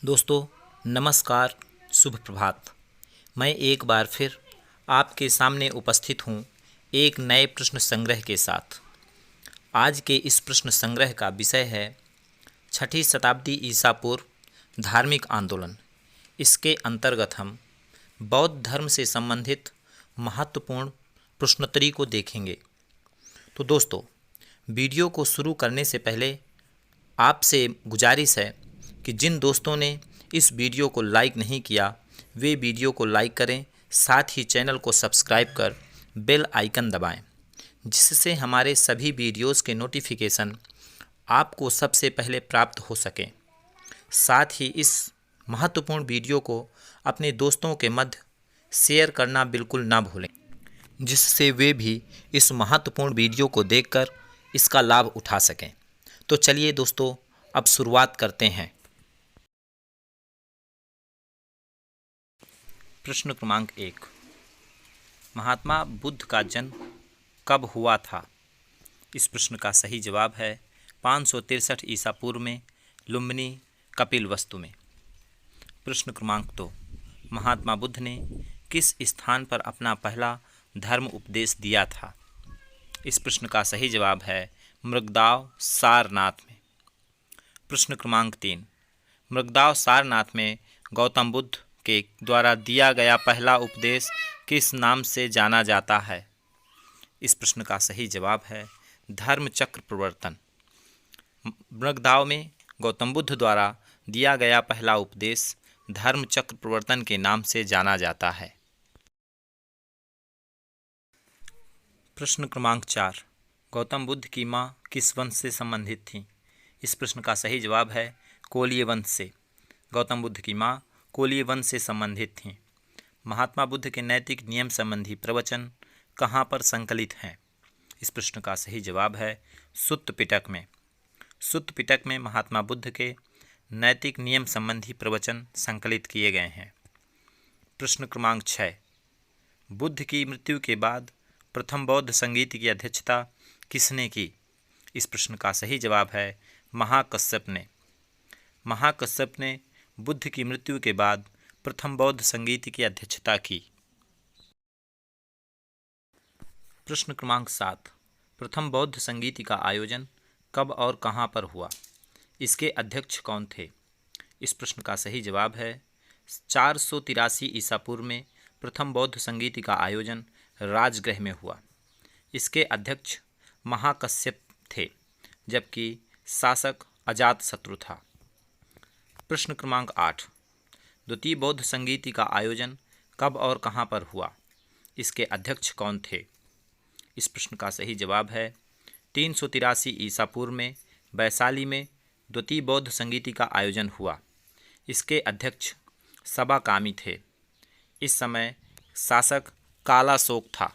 दोस्तों नमस्कार, शुभ प्रभात। मैं एक बार फिर आपके सामने उपस्थित हूँ एक नए प्रश्न संग्रह के साथ। आज के इस प्रश्न संग्रह का विषय है 6ठी शताब्दी ईसा पूर्व धार्मिक आंदोलन। इसके अंतर्गत हम बौद्ध धर्म से संबंधित महत्वपूर्ण प्रश्नोत्तरी को देखेंगे। तो दोस्तों, वीडियो को शुरू करने से पहले आपसे गुजारिश है कि जिन दोस्तों ने इस वीडियो को लाइक नहीं किया वे वीडियो को लाइक करें, साथ ही चैनल को सब्सक्राइब कर बेल आइकन दबाएं, जिससे हमारे सभी वीडियोस के नोटिफिकेशन आपको सबसे पहले प्राप्त हो सकें। साथ ही इस महत्वपूर्ण वीडियो को अपने दोस्तों के मध्य शेयर करना बिल्कुल ना भूलें, जिससे वे भी इस महत्वपूर्ण वीडियो को देखकर इसका लाभ उठा सकें। तो चलिए दोस्तों, अब शुरुआत करते हैं। प्रश्न क्रमांक 1, महात्मा बुद्ध का जन्म कब हुआ था? इस प्रश्न का सही जवाब है 563 ईसा पूर्व में लुम्बिनी कपिलवस्तु में। प्रश्न क्रमांक 2, महात्मा बुद्ध ने किस स्थान पर अपना पहला धर्म उपदेश दिया था? इस प्रश्न का सही जवाब है मृगदाव सारनाथ में। प्रश्न क्रमांक 3, मृगदाव सारनाथ में गौतम बुद्ध के द्वारा दिया गया पहला उपदेश किस नाम से जाना जाता है? इस प्रश्न का सही जवाब है धर्म चक्र प्रवर्तन। मृगदाव में गौतम बुद्ध द्वारा दिया गया पहला उपदेश धर्म चक्र प्रवर्तन के नाम से जाना जाता है। प्रश्न क्रमांक 4, गौतम बुद्ध की माँ किस वंश से संबंधित थी? इस प्रश्न का सही जवाब है कोलीय वंश से। गौतम बुद्ध की माँ कोलीय वंश से संबंधित थीं। महात्मा बुद्ध के नैतिक नियम संबंधी प्रवचन कहाँ पर संकलित हैं? इस प्रश्न का सही जवाब है सुत्त पिटक में। सुत्त पिटक में महात्मा बुद्ध के नैतिक नियम संबंधी प्रवचन संकलित किए गए हैं। प्रश्न क्रमांक 6, बुद्ध की मृत्यु के बाद प्रथम बौद्ध संगीत की अध्यक्षता किसने की? इस प्रश्न का सही जवाब है महाकश्यप ने। महाकश्यप ने बुद्ध की मृत्यु के बाद प्रथम बौद्ध संगीत की अध्यक्षता की। प्रश्न क्रमांक 7, प्रथम बौद्ध संगीत का आयोजन कब और कहां पर हुआ? इसके अध्यक्ष कौन थे? इस प्रश्न का सही जवाब है 483 ईसा पूर्व में प्रथम बौद्ध संगीत का आयोजन राजगृह में हुआ। इसके अध्यक्ष महाकश्यप थे, जबकि शासक अजातशत्रु था। प्रश्न क्रमांक 8, द्वितीय बौद्ध संगीत का आयोजन कब और कहां पर हुआ? इसके अध्यक्ष कौन थे? इस प्रश्न का सही जवाब है 383 ईसा पूर्व में वैशाली में द्वितीय बौद्ध संगीत का आयोजन हुआ। इसके अध्यक्ष सबाकामी थे। इस समय शासक कालाशोक था।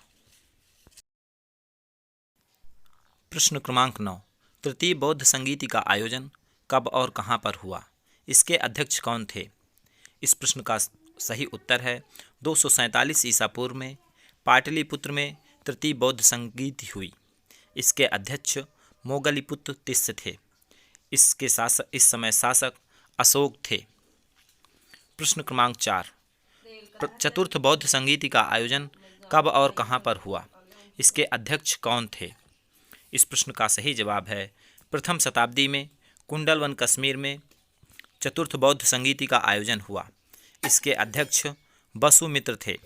प्रश्न क्रमांक 9, तृतीय बौद्ध संगीत का आयोजन कब और कहां पर हुआ? इसके अध्यक्ष कौन थे? इस प्रश्न का सही उत्तर है 247 ईसा पूर्व में पाटलिपुत्र में तृतीय बौद्ध संगीत हुई। इसके अध्यक्ष मोगलीपुत्र तिस्य थे। इस समय शासक अशोक थे। प्रश्न क्रमांक 4, चतुर्थ बौद्ध संगीत का आयोजन कब और कहां पर हुआ? इसके अध्यक्ष कौन थे? इस प्रश्न का सही जवाब है प्रथम शताब्दी में कुंडलवन कश्मीर में चतुर्थ बौद्ध संगीत का आयोजन हुआ। इसके अध्यक्ष वसुमित्र थे,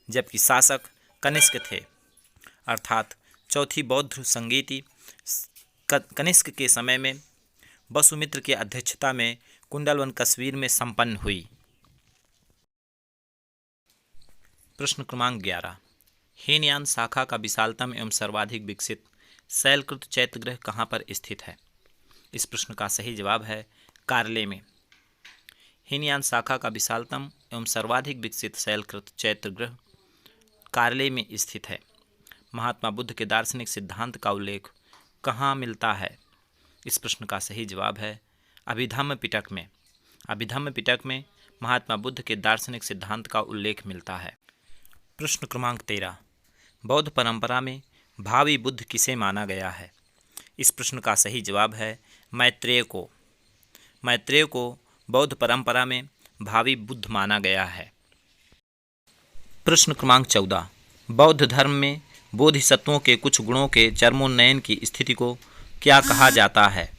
जबकि शासक कनिष्क थे। अर्थात चौथी बौद्ध संगीति कनिष्क के समय में वसुमित्र की अध्यक्षता में कुंडलवन कश्मीर में संपन्न हुई। प्रश्न क्रमांक 11, हीनयान शाखा का विशालतम एवं सर्वाधिक विकसित शैलकृत चैत्यगृह कहाँ पर स्थित है? इस प्रश्न का सही जवाब है कार्ले में। हीनयान शाखा का विशालतम एवं सर्वाधिक विकसित शैलकृत चैत्यगृह कार्ले में स्थित है। महात्मा बुद्ध के दार्शनिक सिद्धांत का उल्लेख कहाँ मिलता है? इस प्रश्न का सही जवाब है अभिधम्म पिटक में। अभिधम्म पिटक में महात्मा बुद्ध के दार्शनिक सिद्धांत का उल्लेख मिलता है। प्रश्न क्रमांक 13, बौद्ध परंपरा में भावी बुद्ध किसे माना गया है? इस प्रश्न का सही जवाब है मैत्रेय को। मैत्रेय को बौद्ध परंपरा में भावी बुद्ध माना गया है। प्रश्न क्रमांक 14। बौद्ध धर्म में बोधिसत्वों के कुछ गुणों के चरमोन्नयन की स्थिति को क्या कहा जाता है?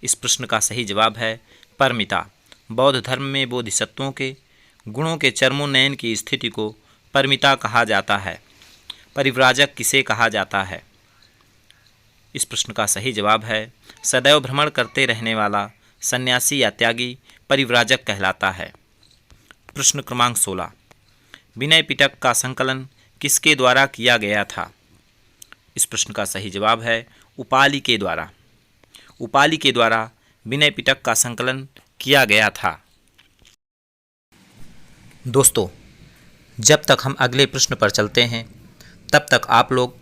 इस प्रश्न का सही जवाब है परमिता। बौद्ध धर्म में बोधिसत्वों के गुणों के चरमोन्नयन की स्थिति को परमिता कहा जाता है। परिव्राजक किसे कहा जाता है? इस प्रश्न का सही जवाब है सदैव भ्रमण करते रहने वाला सन्यासी या त्यागी परिव्राजक कहलाता है। प्रश्न क्रमांक 16। विनय पिटक का संकलन किसके द्वारा किया गया था? इस प्रश्न का सही जवाब है उपालि के द्वारा। उपालि के द्वारा विनय पिटक का संकलन किया गया था। दोस्तों, जब तक हम अगले प्रश्न पर चलते हैं तब तक आप लोग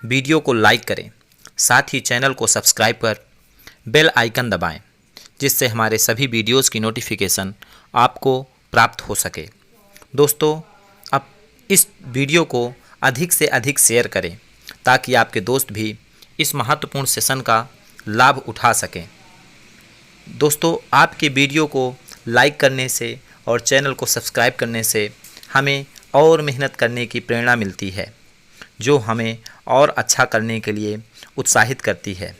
वीडियो को लाइक करें, साथ ही चैनल को सब्सक्राइब कर बेल आइकन दबाएं, जिससे हमारे सभी वीडियोस की नोटिफिकेशन आपको प्राप्त हो सके। दोस्तों, अब इस वीडियो को अधिक से अधिक शेयर करें ताकि आपके दोस्त भी इस महत्वपूर्ण सेशन का लाभ उठा सकें। दोस्तों, आपके वीडियो को लाइक करने से और चैनल को सब्सक्राइब करने से हमें और मेहनत करने की प्रेरणा मिलती है, जो हमें और अच्छा करने के लिए उत्साहित करती है।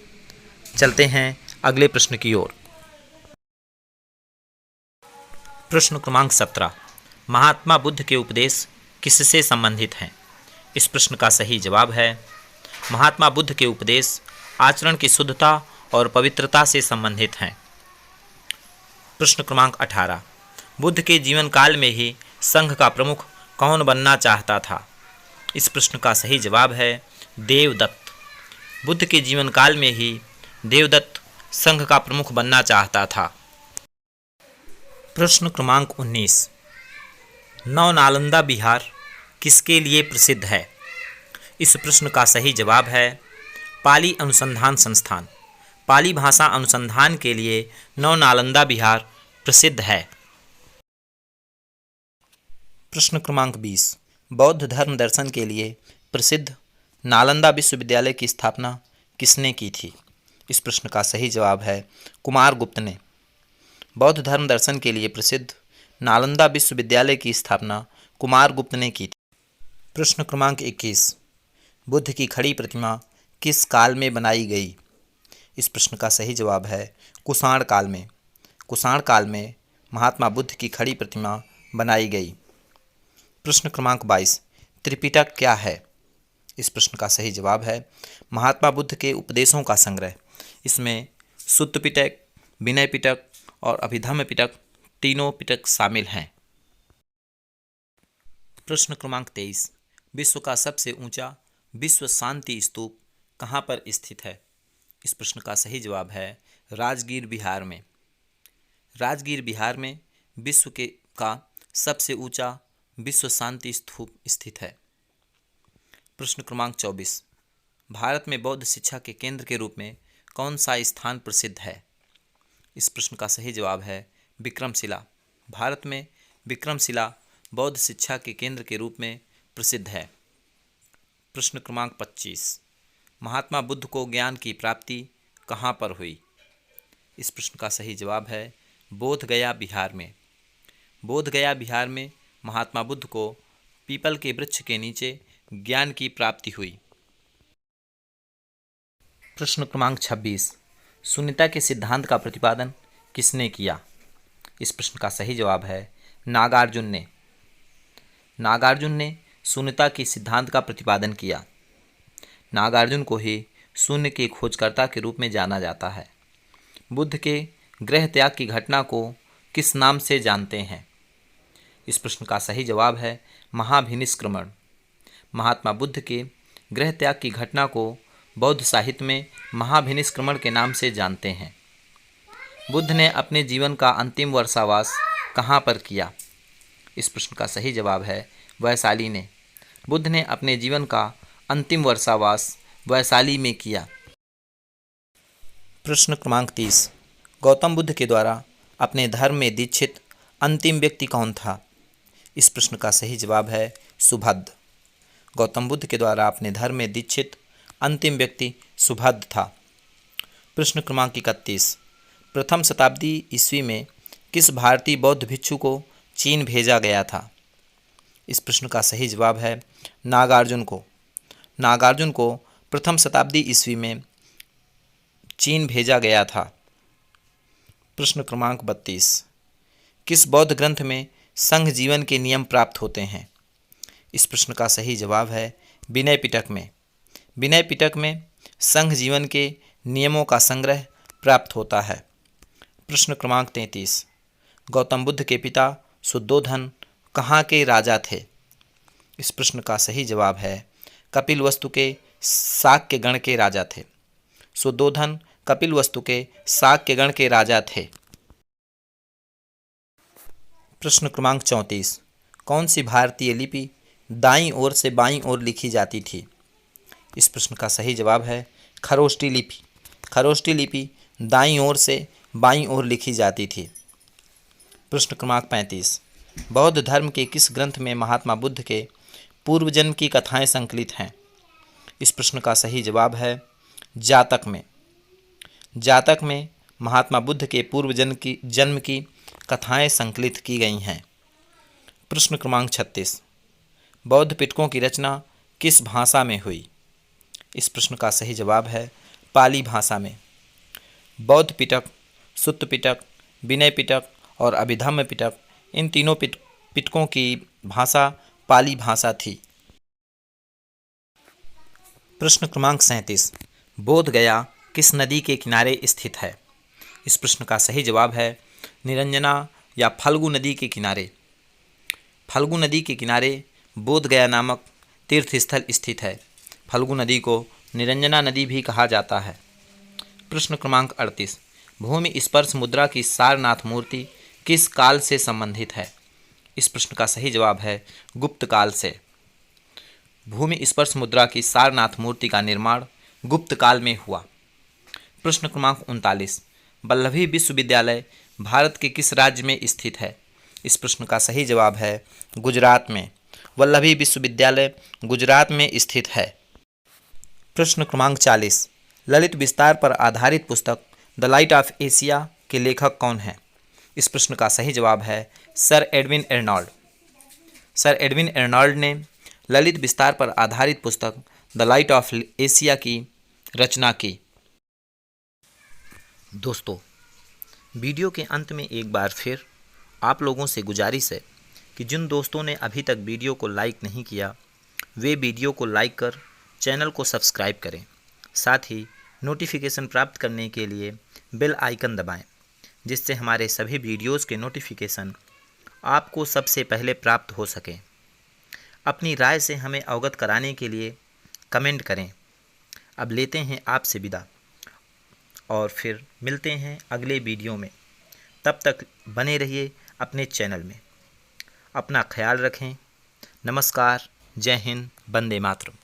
चलते हैं अगले प्रश्न की ओर। प्रश्न क्रमांक 17। महात्मा बुद्ध के उपदेश किससे संबंधित हैं? इस प्रश्न का सही जवाब है महात्मा बुद्ध के उपदेश आचरण की शुद्धता और पवित्रता से संबंधित हैं। प्रश्न क्रमांक 18। बुद्ध के जीवन काल में ही संघ का प्रमुख कौन बनना चाहता था? इस प्रश्न का सही जवाब है देवदत्त। बुद्ध के जीवन काल में ही देवदत्त संघ का प्रमुख बनना चाहता था। प्रश्न क्रमांक 19। नवनालंदा बिहार किसके लिए प्रसिद्ध है? इस प्रश्न का सही जवाब है पाली अनुसंधान संस्थान। पाली भाषा अनुसंधान के लिए नवनालंदा बिहार प्रसिद्ध है। प्रश्न क्रमांक 20। बौद्ध धर्म दर्शन के लिए प्रसिद्ध नालंदा विश्वविद्यालय की स्थापना किसने की थी? इस प्रश्न का सही जवाब है कुमारगुप्त ने। बौद्ध धर्म दर्शन के लिए प्रसिद्ध नालंदा विश्वविद्यालय की स्थापना कुमारगुप्त ने की थी। प्रश्न क्रमांक 21। बुद्ध की खड़ी प्रतिमा किस काल में बनाई गई? इस प्रश्न का सही जवाब है कुषाण काल में। कुषाण काल में महात्मा बुद्ध की खड़ी प्रतिमा बनाई गई। प्रश्न क्रमांक 22। त्रिपिटक क्या है? इस प्रश्न का सही जवाब है महात्मा बुद्ध के उपदेशों का संग्रह। इसमें सुत्त पिटक, विनय पिटक और अभिधम्म पिटक तीनों पिटक शामिल हैं। प्रश्न क्रमांक 23। विश्व का सबसे ऊंचा विश्व शांति स्तूप कहाँ पर स्थित है? इस प्रश्न का सही जवाब है राजगीर बिहार में। राजगीर बिहार में विश्व का सबसे ऊंचा विश्व शांति स्तूप स्थित है। प्रश्न क्रमांक 24। भारत में बौद्ध शिक्षा के केंद्र के रूप में कौन सा स्थान प्रसिद्ध है? इस प्रश्न का सही जवाब है विक्रमशिला। भारत में विक्रमशिला बौद्ध शिक्षा के केंद्र के रूप में प्रसिद्ध है। प्रश्न क्रमांक 25। महात्मा बुद्ध को ज्ञान की प्राप्ति कहाँ पर हुई? इस प्रश्न का सही जवाब है बोधगया बिहार में। बोधगया बिहार में महात्मा बुद्ध को पीपल के वृक्ष के नीचे ज्ञान की प्राप्ति हुई। प्रश्न क्रमांक 26। शून्यता के सिद्धांत का प्रतिपादन किसने किया? इस प्रश्न का सही जवाब है नागार्जुन ने। नागार्जुन ने शून्यता के सिद्धांत का प्रतिपादन किया। नागार्जुन को ही शून्य के खोजकर्ता के रूप में जाना जाता है। बुद्ध के गृह त्याग की घटना को किस नाम से जानते हैं? इस प्रश्न का सही जवाब है महाभिनिष्क्रमण। महात्मा बुद्ध के गृह त्याग की घटना को बौद्ध साहित्य में महाभिनिष्क्रमण के नाम से जानते हैं। बुद्ध ने अपने जीवन का अंतिम वर्षावास कहाँ पर किया? इस प्रश्न का सही जवाब है वैशाली ने। बुद्ध ने अपने जीवन का अंतिम वर्षावास वैशाली में किया। प्रश्न क्रमांक 30। गौतम बुद्ध के द्वारा अपने धर्म में दीक्षित अंतिम व्यक्ति कौन था? इस प्रश्न का सही जवाब है सुभद्र। गौतम बुद्ध के द्वारा अपने धर्म में दीक्षित अंतिम व्यक्ति सुभद्र था। प्रश्न क्रमांक 31। प्रथम शताब्दी ईस्वी में किस भारतीय बौद्ध भिक्षु को चीन भेजा गया था? इस प्रश्न का सही जवाब है नागार्जुन को। नागार्जुन को प्रथम शताब्दी ईस्वी में चीन भेजा गया था। प्रश्न क्रमांक 32, किस बौद्ध ग्रंथ में संघ जीवन के नियम प्राप्त होते हैं? इस प्रश्न का सही जवाब है विनय पिटक में। विनय पिटक में संघ जीवन के नियमों का संग्रह प्राप्त होता है। प्रश्न क्रमांक 33, गौतम बुद्ध के पिता शुद्धोधन कहाँ के राजा थे? इस प्रश्न का सही जवाब है कपिलवस्तु के शाक्य गण के राजा थे। शुद्धोधन कपिलवस्तु के शाक्य गण के राजा थे। प्रश्न क्रमांक 34, कौन सी भारतीय लिपि दाईं ओर से बाईं ओर लिखी जाती थी? इस प्रश्न का सही जवाब है खरोष्टी लिपि। खरोष्टी लिपि दाईं ओर से बाईं ओर लिखी जाती थी। प्रश्न क्रमांक 35, बौद्ध धर्म के किस ग्रंथ में महात्मा बुद्ध के पूर्व जन्म की कथाएं संकलित हैं? इस प्रश्न का सही जवाब है जातक में। जातक में महात्मा बुद्ध के पूर्व जन्म की कथाएं संकलित की गई हैं। प्रश्न क्रमांक 36, बौद्ध पिटकों की रचना किस भाषा में हुई? इस प्रश्न का सही जवाब है पाली भाषा में। बौद्ध पिटक, सुत्त पिटक, विनय पिटक और अभिधम्म पिटक, इन तीनों पिटकों की भाषा पाली भाषा थी। प्रश्न क्रमांक 37, बोध गया किस नदी के किनारे स्थित है? इस प्रश्न का सही जवाब है निरंजना या फल्गु नदी के किनारे। फल्गु नदी के किनारे बोध गया नामक तीर्थस्थल स्थित है। फल्गु नदी को निरंजना नदी भी कहा जाता है। प्रश्न क्रमांक 38, भूमि स्पर्श मुद्रा की सारनाथ मूर्ति किस काल से संबंधित है? इस प्रश्न का सही जवाब है गुप्त काल से। भूमि स्पर्श मुद्रा की सारनाथ मूर्ति का निर्माण गुप्त काल में हुआ। प्रश्न क्रमांक 39, वल्लभी विश्वविद्यालय भारत के किस राज्य में स्थित है? इस प्रश्न का सही जवाब है गुजरात में। वल्लभी विश्वविद्यालय गुजरात में स्थित है। प्रश्न क्रमांक 40, ललित विस्तार पर आधारित पुस्तक द लाइट ऑफ एशिया के लेखक कौन हैं? इस प्रश्न का सही जवाब है सर एडविन एर्नॉल्ड। सर एडविन एर्नॉल्ड ने ललित विस्तार पर आधारित पुस्तक द लाइट ऑफ एशिया की रचना की। दोस्तों, वीडियो के अंत में एक बार फिर आप लोगों से गुजारिश है कि जिन दोस्तों ने अभी तक वीडियो को लाइक नहीं किया वे वीडियो को लाइक कर चैनल को सब्सक्राइब करें। साथ ही नोटिफिकेशन प्राप्त करने के लिए बेल आइकन दबाएं, जिससे हमारे सभी वीडियोस के नोटिफिकेशन आपको सबसे पहले प्राप्त हो सकें। अपनी राय से हमें अवगत कराने के लिए कमेंट करें। अब लेते हैं आपसे विदा और फिर मिलते हैं अगले वीडियो में। तब तक बने रहिए अपने चैनल में। अपना ख्याल रखें। नमस्कार, जय हिंद, वंदे मातरम।